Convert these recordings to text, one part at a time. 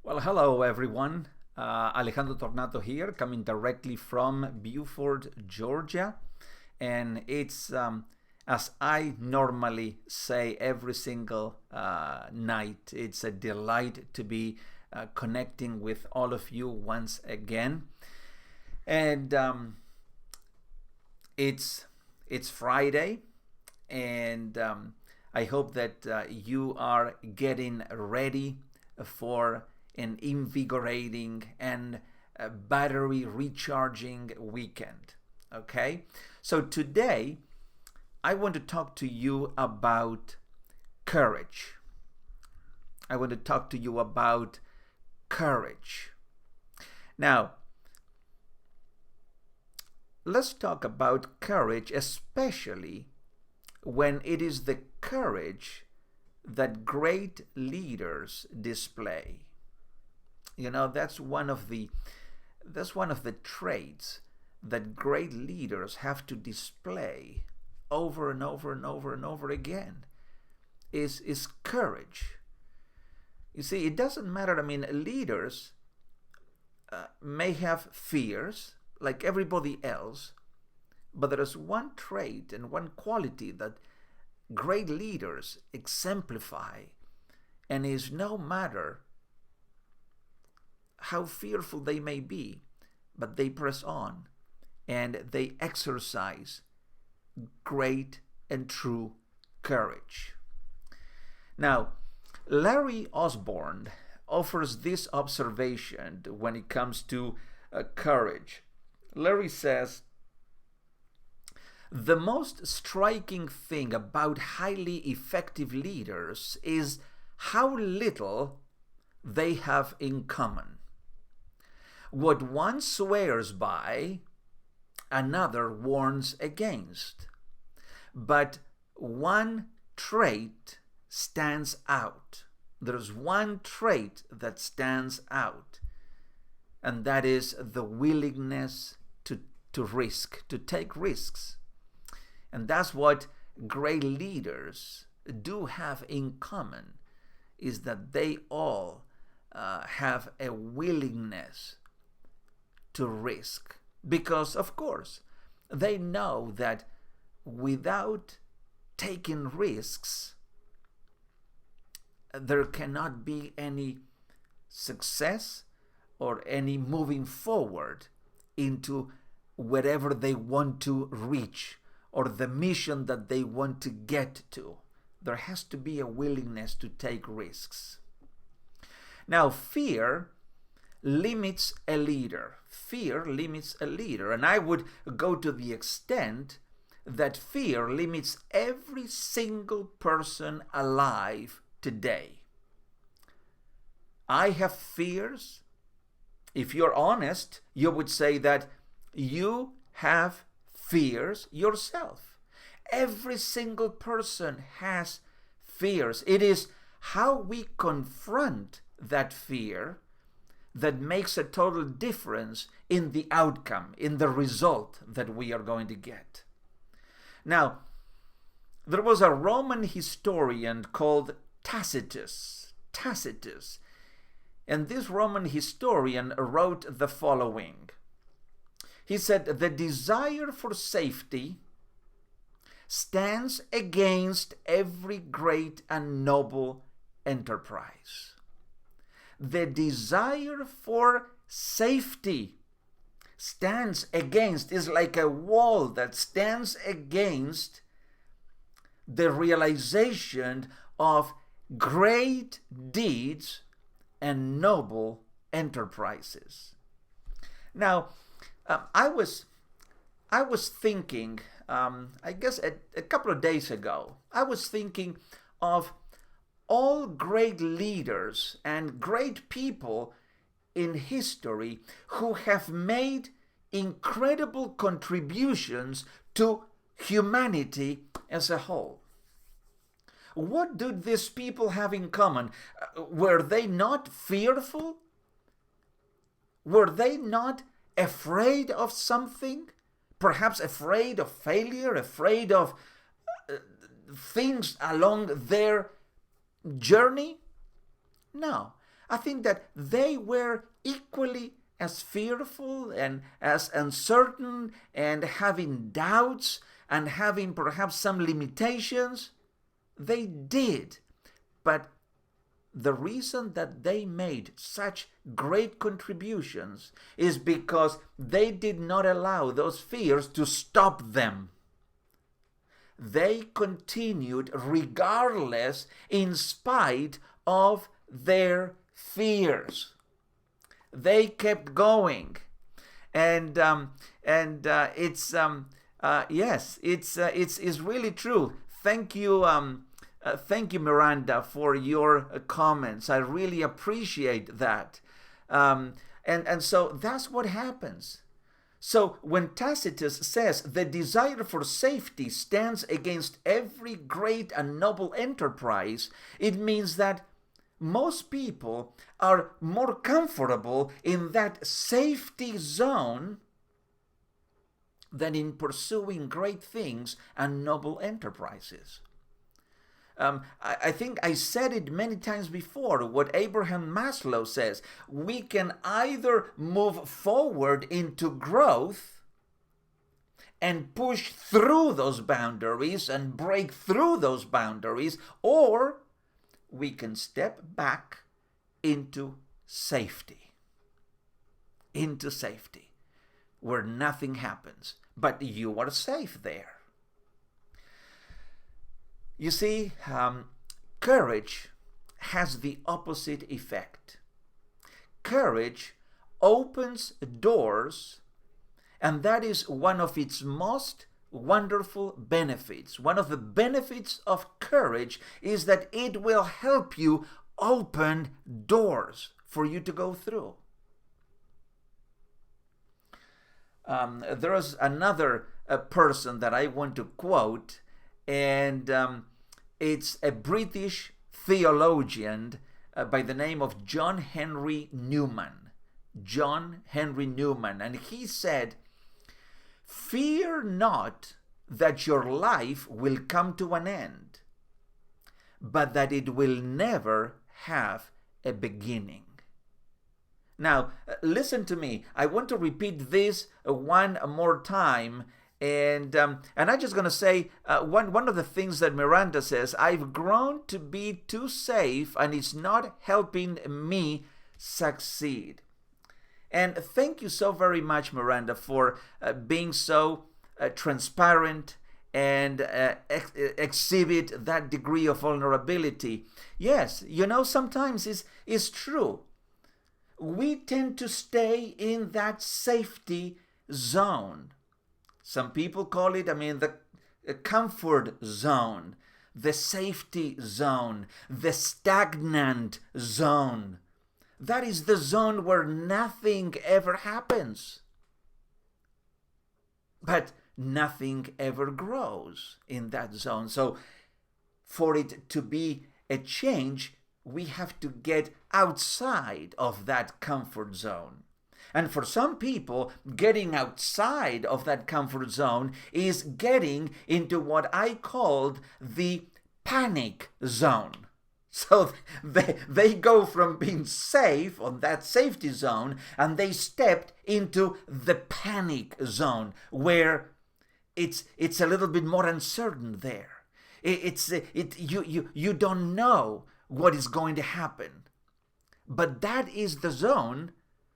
Well, hello everyone. Alejandro Tornato here, coming directly from Beaufort, Georgia. And it's, as I normally say every single night, it's a delight to be connecting with all of you once again. And it's Friday, and I hope that you are getting ready for an invigorating and battery recharging weekend. Okay? So today, I want to talk to you about courage. I want to talk to you about courage. Now, let's talk about courage, especially when it is the courage that great leaders display. You know, that's one of the traits that great leaders have to display over and over and over and over again is courage. You see, it doesn't matter. I mean, leaders may have fears like everybody else, but there is one trait and one quality that great leaders exemplify, and is no matter how fearful they may be, but they press on and they exercise great and true courage. Now, Larry Osborne offers this observation when it comes to courage. Larry says, the most striking thing about highly effective leaders is how little they have in common. What one swears by, another warns against. But one trait stands out. There's one trait that stands out, and that is the willingness to risk, to take risks. And that's what great leaders do have in common, is that they all have a willingness to risk. Because, of course, they know that without taking risks, there cannot be any success or any moving forward into wherever they want to reach or the mission that they want to get to. There has to be a willingness to take risks. Now, fear limits a leader. Fear limits a leader. And I would go to the extent that fear limits every single person alive today. I have fears. If you're honest, you would say that you have fears yourself. Every single person has fears. It is how we confront that fear that makes a total difference in the outcome, in the result that we are going to get. Now, there was a Roman historian called Tacitus. And this Roman historian wrote the following. He said, the desire for safety stands against every great and noble enterprise. The desire for safety stands against, is like a wall that stands against the realization of great deeds and noble enterprises. Now, I was thinking, I guess a couple of days ago, I was thinking of all great leaders and great people in history who have made incredible contributions to humanity as a whole. What do these people have in common? Were they not fearful? Were they not afraid of something? Perhaps afraid of failure, afraid of things along their journey? No. I think that they were equally as fearful and as uncertain and having doubts and having perhaps some limitations. They did. But the reason that they made such great contributions is because they did not allow those fears to stop them. They continued regardless, in spite of their fears. They kept going, and it's really true. Thank you, Miranda, for your comments. I really appreciate that. And so that's what happens. So when Tacitus says the desire for safety stands against every great and noble enterprise, it means that most people are more comfortable in that safety zone than in pursuing great things and noble enterprises. I think I said it many times before, what Abraham Maslow says: we can either move forward into growth and push through those boundaries and break through those boundaries, or we can step back into safety, where nothing happens, but you are safe there. You see, courage has the opposite effect. Courage opens doors, and that is one of its most wonderful benefits. One of the benefits of courage is that it will help you open doors for you to go through. There is another person that I want to quote, and it's a British theologian by the name of John Henry Newman. John Henry Newman. And he said, "Fear not that your life will come to an end, but that it will never have a beginning." Now, listen to me. I want to repeat this one more time. And I'm just going to say one of the things that Miranda says: I've grown to be too safe and it's not helping me succeed. And thank you so very much, Miranda, for being so transparent and exhibit that degree of vulnerability. Yes, sometimes it's true. We tend to stay in that safety zone. Some people call it, the comfort zone, the safety zone, the stagnant zone. That is the zone where nothing ever happens. But nothing ever grows in that zone. So for it to be a change, we have to get outside of that comfort zone. And for some people, getting outside of that comfort zone is getting into what I called the panic zone. So they go from being safe on that safety zone, and they stepped into the panic zone, where it's a little bit more uncertain there. You don't know what is going to happen. But that is the zone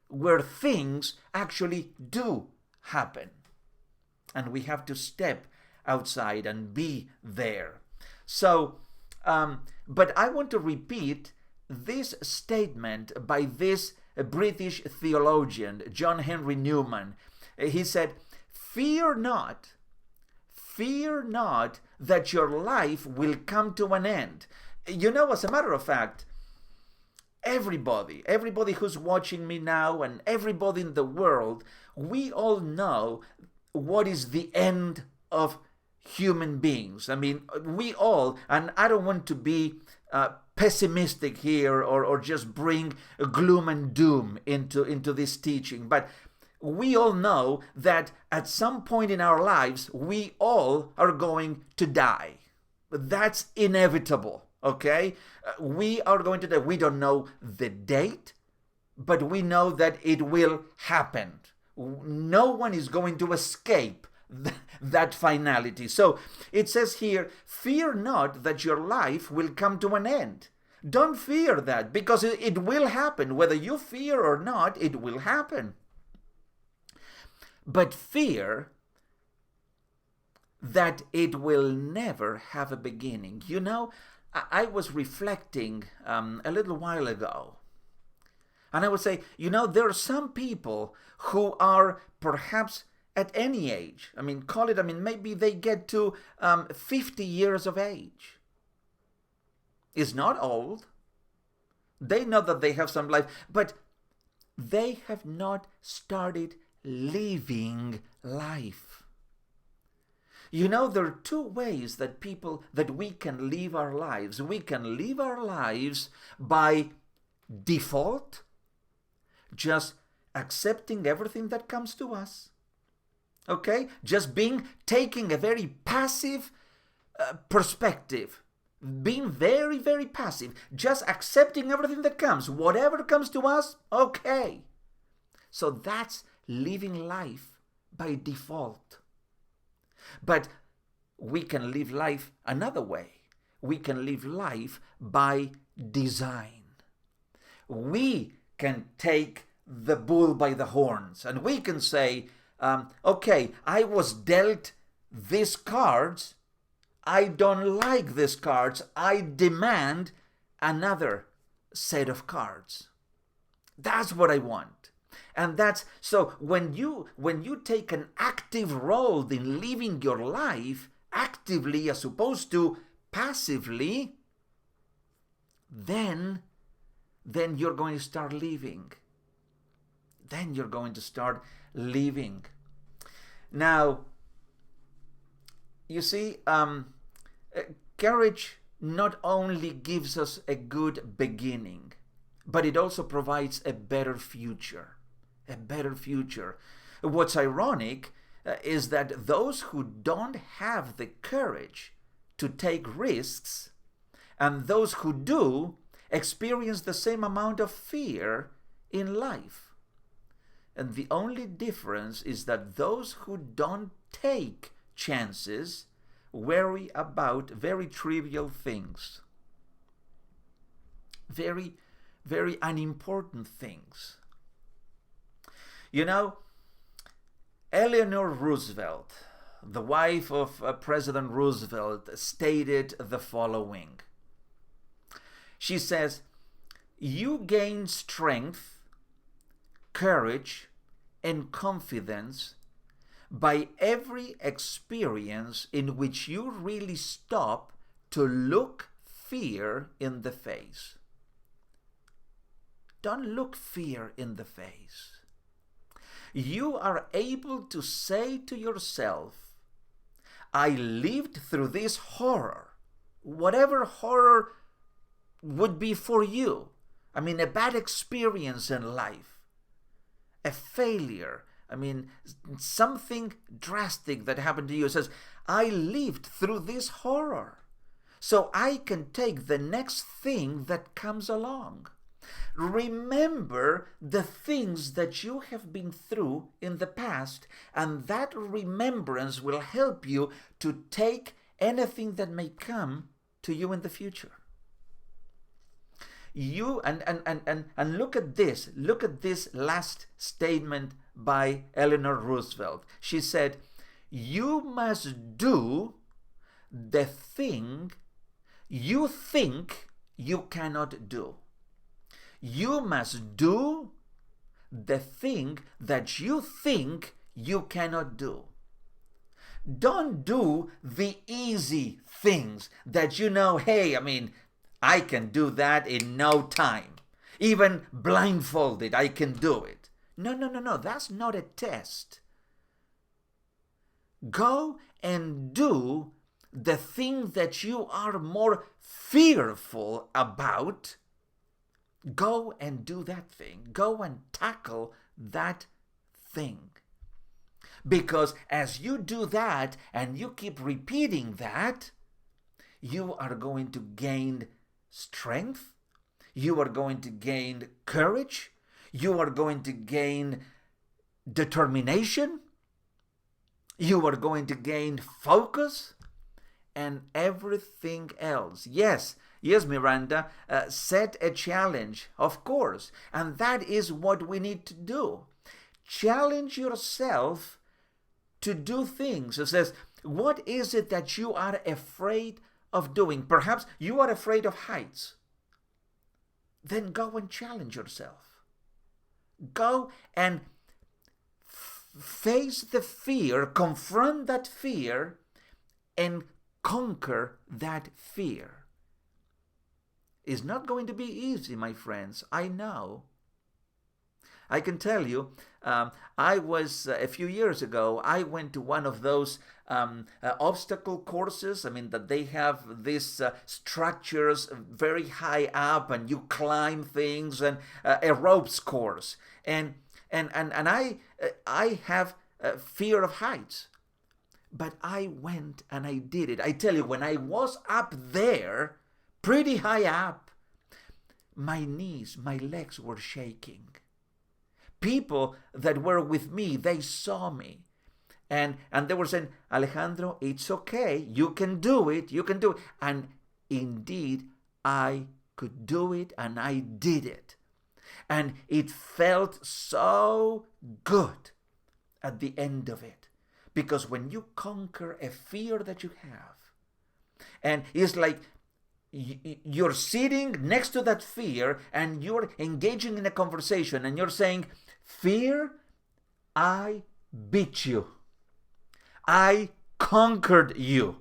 where things actually do happen. And we have to step outside and be there. So, but I want to repeat this statement by this British theologian, John Henry Newman. He said, fear not that your life will come to an end." As a matter of fact, everybody who's watching me now and everybody in the world, we all know what is the end of human beings. We all, and I don't want to be pessimistic here or just bring gloom and doom into this teaching, but we all know that at some point in our lives, we all are going to die. That's inevitable. Okay? We are going to die. We don't know the date, but we know that it will happen. No one is going to escape that finality. So it says here, fear not that your life will come to an end. Don't fear that, because it will happen. Whether you fear or not, it will happen. But fear that it will never have a beginning. You know, I was reflecting a little while ago, and I would say, you know, there are some people who are perhaps at any age. I mean, call it, maybe they get to 50 years of age. It's not old. They know that they have some life, but they have not started living life. You know, there are two ways that we can live our lives. We can live our lives by default, just accepting everything that comes to us. Okay? Just taking a very passive perspective. Being very, very passive. Just accepting everything that comes. Whatever comes to us, okay. So that's living life by default. But we can live life another way. We can live life by design. We can take the bull by the horns, and we can say, okay, I was dealt these cards. I don't like these cards. I demand another set of cards. That's what I want. And that's so when you take an active role in living your life actively as opposed to passively, then you're going to start living. Then you're going to start living. Now, you see, courage not only gives us a good beginning, but it also provides a better future. A better future. What's ironic is that those who don't have the courage to take risks, and those who do, experience the same amount of fear in life. And the only difference is that those who don't take chances worry about very trivial things. Very, very unimportant things. You know, Eleanor Roosevelt, the wife of President Roosevelt, stated the following. She says, "You gain strength, courage, and confidence by every experience in which you really stop to look fear in the face." Don't look fear in the face. You are able to say to yourself, I lived through this horror, whatever horror would be for you. A bad experience in life, a failure, something drastic that happened to you. It says, I lived through this horror, so I can take the next thing that comes along. Remember the things that you have been through in the past, and that remembrance will help you to take anything that may come to you in the future. You and look at this last statement by Eleanor Roosevelt. She said, you must do the thing you think you cannot do. You must do the thing that you think you cannot do. Don't do the easy things that you know, hey, I can do that in no time. Even blindfolded, I can do it. No, that's not a test. Go and do the thing that you are more fearful about. Go and do that thing. Go and tackle that thing. Because as you do that and you keep repeating that, you are going to gain strength, you are going to gain courage, you are going to gain determination, you are going to gain focus, and everything else. Yes, Miranda, set a challenge, of course, and that is what we need to do. Challenge yourself to do things. It says, what is it that you are afraid of doing? Perhaps you are afraid of heights. Then go and challenge yourself. Go and face the fear, confront that fear, and conquer that fear. It's not going to be easy, my friends. I know. I can tell you, I was, a few years ago, I went to one of those obstacle courses. I mean, that they have these structures very high up and you climb things, and a ropes course. And I have fear of heights. But I went and I did it. I tell you, when I was up there, pretty high up, my knees, my legs were shaking. People that were with me, they saw me. And they were saying, Alejandro, it's okay. You can do it. You can do it. And indeed, I could do it, and I did it. And it felt so good at the end of it. Because when you conquer a fear that you have, and it's like you're sitting next to that fear and you're engaging in a conversation and you're saying, fear, I beat you. I conquered you.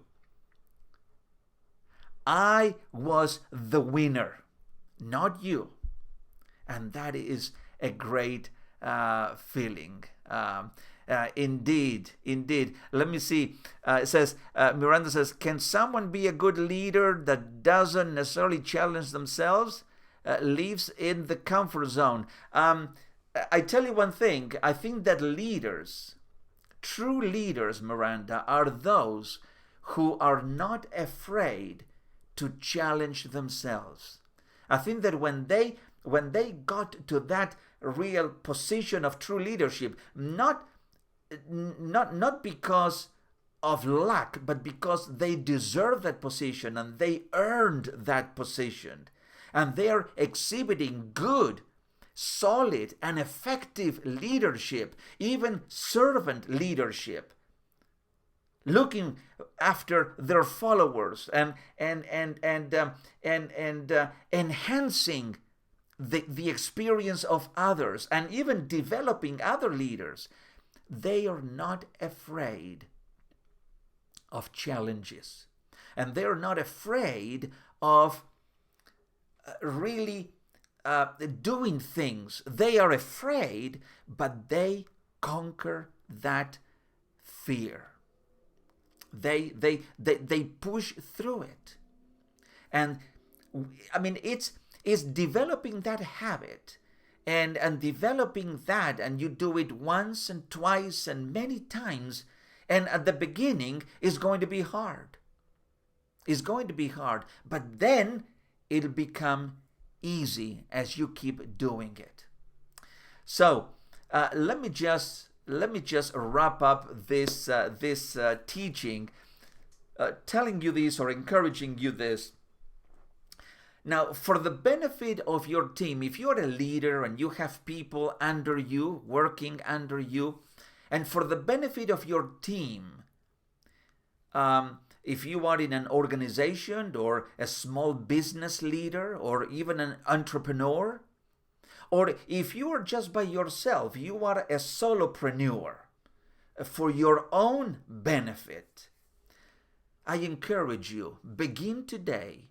I was the winner, not you. And that is a great feeling. Indeed. Let me see. It says, Miranda says, can someone be a good leader that doesn't necessarily challenge themselves, lives in the comfort zone? I tell you one thing. I think that leaders, true leaders, Miranda, are those who are not afraid to challenge themselves. I think that when they got to that real position of true leadership, not because of luck, but because they deserve that position and they earned that position. And they are exhibiting good, solid, and effective leadership, even servant leadership, looking after their followers and enhancing the experience of others, and even developing other leaders. They are not afraid of challenges, and they are not afraid of really doing things. They are afraid, but they conquer that fear. They push through it, and I mean it's developing that habit. And developing that, and you do it once and twice and many times, and at the beginning it's going to be hard. It's going to be hard, but then it'll become easy as you keep doing it. So let me just wrap up this teaching, telling you this or encouraging you this. Now, for the benefit of your team, if you're a leader and you have people under you, working under you, and for the benefit of your team, if you are in an organization or a small business leader or even an entrepreneur, or if you are just by yourself, you are a solopreneur, for your own benefit, I encourage you, begin today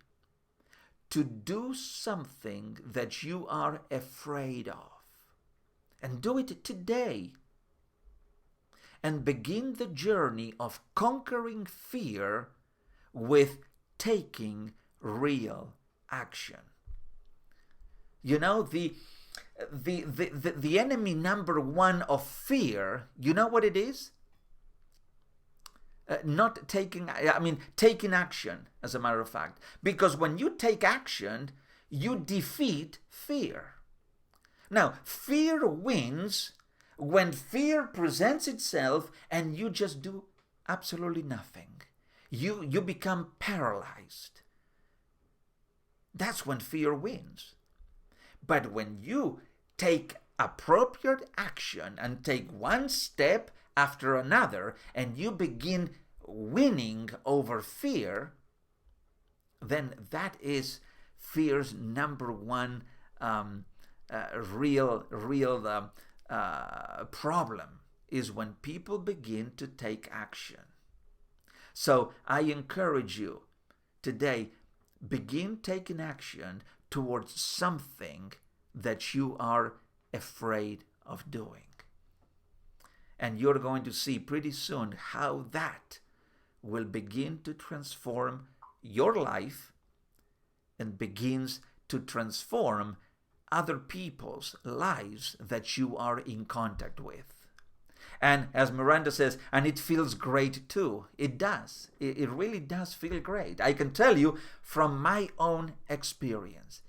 to do something that you are afraid of. And do it today. And begin the journey of conquering fear with taking real action. You know, the enemy number one of fear, you know what it is? not taking, I mean, taking action, as a matter of fact. Because when you take action, you defeat fear. Now, fear wins when fear presents itself and you just do absolutely nothing. You become paralyzed. That's when fear wins. But when you take appropriate action and take one step after another and you begin winning over fear, then that is fear's number one real problem, is when people begin to take action. So I encourage you today, begin taking action towards something that you are afraid of doing. And you're going to see pretty soon how that will begin to transform your life and begins to transform other people's lives that you are in contact with. And as Miranda says, and it feels great too. It does. It really does feel great. I can tell you from my own experience.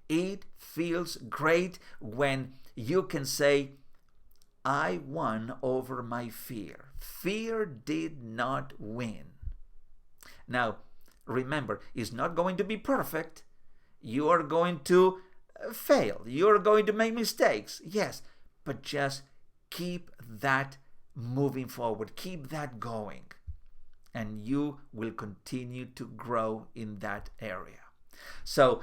It feels great when you can say, I won over my fear. Fear did not win. Now, remember, it's not going to be perfect. You are going to fail. You are going to make mistakes. Yes, but just keep that moving forward. Keep that going. And you will continue to grow in that area. So,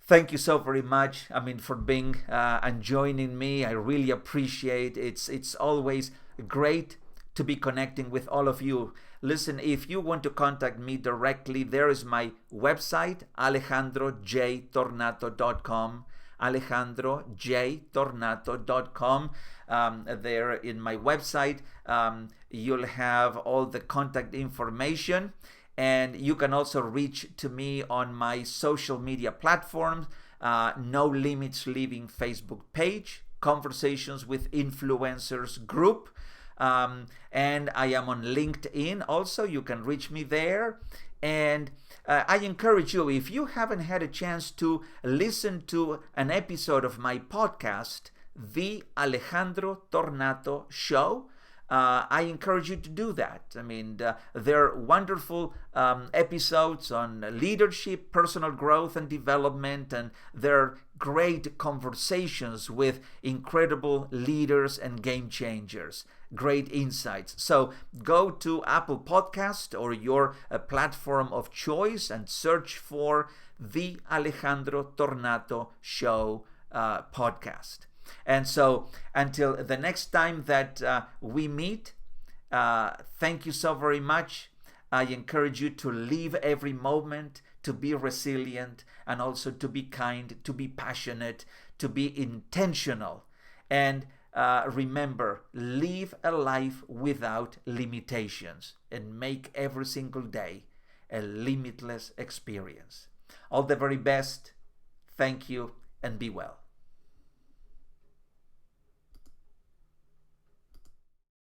thank you so very much, for being and joining me. I really appreciate it. It's always great to be connecting with all of you. Listen, if you want to contact me directly, there is my website, alejandrojtornato.com. alejandrojtornato.com. There in my website, you'll have all the contact information. And you can also reach to me on my social media platforms, No Limits Living Facebook page, Conversations with Influencers group, and I am on LinkedIn also. You can reach me there. And I encourage you, if you haven't had a chance to listen to an episode of my podcast, The Alejandro Tornato Show, I encourage you to do that. There are wonderful episodes on leadership, personal growth and development, and there are great conversations with incredible leaders and game changers. Great insights. So go to Apple Podcast or your platform of choice and search for The Alejandro Tornato Show podcast. And so until the next time that we meet, thank you so very much. I encourage you to live every moment, to be resilient, and also to be kind, to be passionate, to be intentional. And remember, live a life without limitations and make every single day a limitless experience. All the very best. Thank you and be well.